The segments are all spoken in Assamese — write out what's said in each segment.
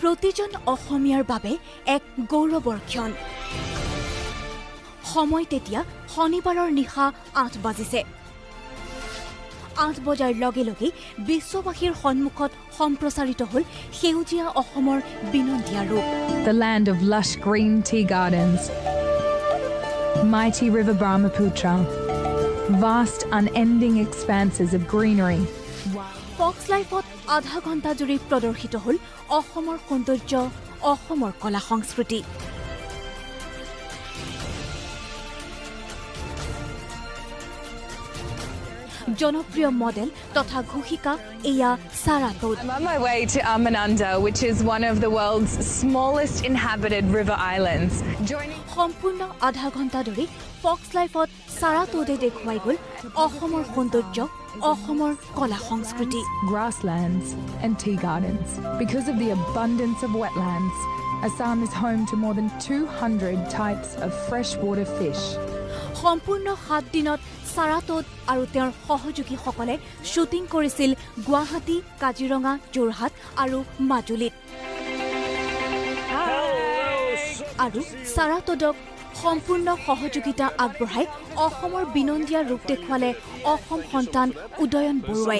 প্ৰতিজন অসমীয়াৰ বাবে এক গৌৰৱৰ ক্ষণ সময় তেতিয়া শনিবাৰৰ নিশা ৮ বাজিছে ৮ বজাৰ লগে লগে বিশ্ববাসীৰ সন্মুখত সম্প্ৰচাৰিত হ'ল সেউজীয়া অসমৰ বিনন্দীয়া ৰূপ The land of lush green tea gardens, mighty river Brahmaputra, vast unending expanses of greenery. Fox লাইফত আধা ঘণ্টা জুৰি প্ৰদৰ্শিত হ'ল অসমৰ সৌন্দৰ্য অসমৰ কলা সংস্কৃতি জনপ্ৰিয় মডেল তথা ঘোষিকা এয়া Sarah Todd. I'm on my way to Umananda, which is one of the world's smallest inhabited river islands. সম্পূৰ্ণ আধা ঘণ্টা ধৰি ফক্স লাইফত Sarah Toddে দেখুৱাই গ'ল অসমৰ সৌন্দৰ্য অসমৰ কলা সংস্কৃতি Grasslands and tea gardens. Because of the abundance of wetlands, Assam is home to more than 200 types of freshwater fish. সম্পূৰ্ণ 7 দিনত Sarah Todd আৰু তেওঁৰ সহযোগীসকলে শ্বুটিং কৰিছিল গুৱাহাটী কাজিৰঙা যোৰহাট আৰু মাজুলীত আৰু Sarah Toddক সম্পূৰ্ণ সহযোগিতা আগবঢ়াই অসমৰ বিনন্দীয়া ৰূপ দেখুৱালে অসম সন্তান উদয়ন বৰুৱাই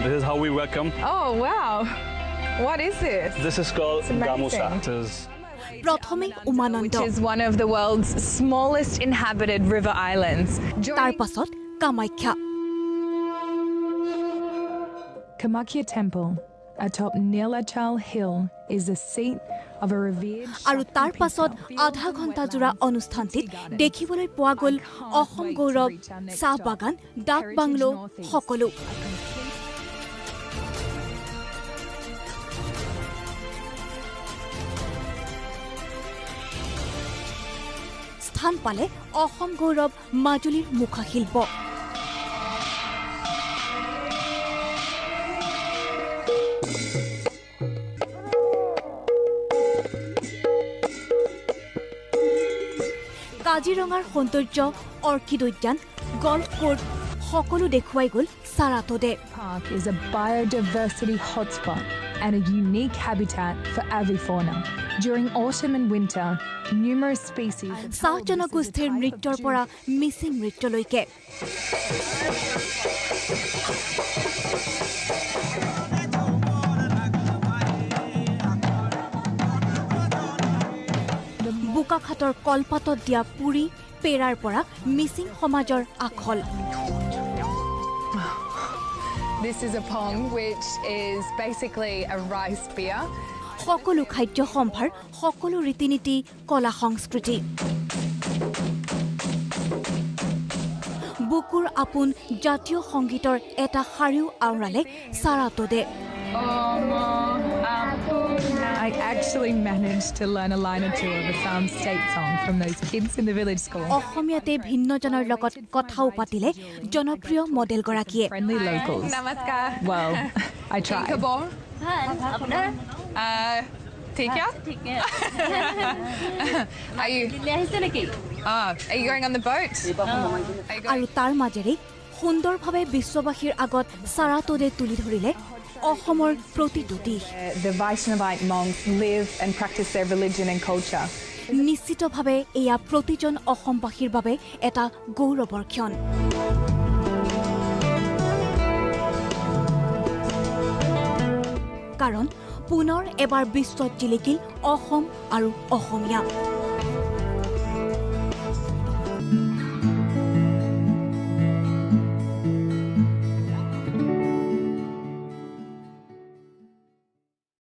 This is how we welcome. Oh wow. What is this? This is called gamusa. প্ৰথমে Umananda Which is one of the world's smallest inhabited river islands. তাৰ পাছত Kamakhya Kamakya Temple atop Nilachal Hill is a seat of a revered আৰু তাৰ পাছত আধা ঘণ্টা জোৰা অনুষ্ঠানটিত দেখিবলৈ পোৱা গ'ল অসম গৌৰৱ চাহ বাগান ডাক বাংলো সকলো স্থান পালে অসম গৌৰৱ মাজুলীৰ মুখাশিল্প কাজিৰঙাৰ সৌন্দৰ্য অৰ্কিড উদ্যান গল্ফ কোৰ্ট সকলো দেখুৱাই গ'ল Sarah Toddে Park is a biodiversity hotspot and a unique habitat for avifauna. During autumn and winter, numerous species চাহ জনগোষ্ঠীৰ নৃত্যৰ পৰা মিচিং নৃত্যলৈকে বোকাখাটৰ কলপাতত দিয়া পুৰি পেৰাৰ পৰা মিচিং সমাজৰ Akhol This is a pong, which is basically a rice beer. সকলো খাদ্য সম্ভাৰ সকলো ৰীতি-নীতি কলা সংস্কৃতি বুকুৰ আপোন জাতীয় সংগীতৰ এটা শাৰীও আওৰালে Sarah Toddে I actually managed to learn a line or two of Assam state song from those kids in the village school. অসমীয়াতে ভিন্নজনৰ লগত কথাও পাতিলে জনপ্ৰিয় মডেল গৰাকীয়ে Friendly locals. Namaskar. Well, I tried. Kabor. ठीक है? Are you going on the boat? আৰু তাৰ মাজেৰে সুন্দৰভাৱে বিশ্ববাসীৰ আগত Sarah Toddে তুলি ধৰিলে অসমৰ প্ৰতিটো দিশ The Vaishnavite monks live and practice their religion and culture. নিশ্চিতভাৱে এয়া প্ৰতিজন অসমবাসীৰ বাবে এটা গৌৰৱৰ ক্ষণ কাৰণ পুনৰ এবাৰ বিশ্বত জিলিকিল অসম আৰু অসমীয়া